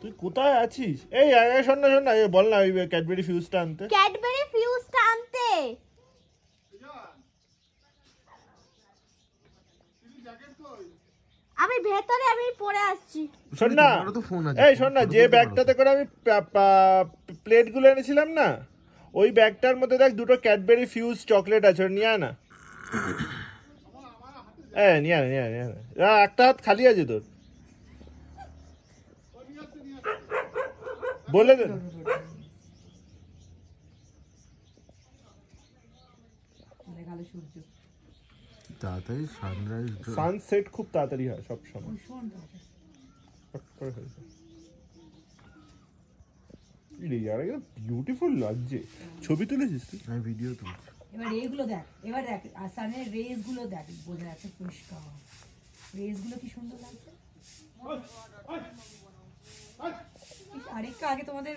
তুই কোথায় আছিস? এই শোন না বল না ওই ক্যাডবেরি ফিউজটা আনতে। ক্যাডবেরি ফিউজটা আনতে আমি ভেতরে আমি পরে আসছি। শোন না এই শোন না, যে ব্যাগটাতে করে আমি প্লেট গুলো এনেছিলাম না, ওই ব্যাগটার মধ্যে দেখ দুটো ক্যাডবেরি ফিউজ চকলেট আছে, নিয়ে আয় না। নিয়ে আয় একটা হাত খালি আছে তোর, বলে দে। তাড়াতাড়ি সানরাইজ সানসেট খুব তাড়াতাড়ি হয় সব সময়। বিউটিফুল লাগছে। ছবি তুলেছিস তুই? আমি ভিডিও তুলছি। এবার এইগুলো দেখ, এবার দেখ সানের রেজ গুলো দেখ, বোঝা যাচ্ছে পরিষ্কার রেজ গুলো কি সুন্দর লাগছে। আরেকটু আগে তোমাদের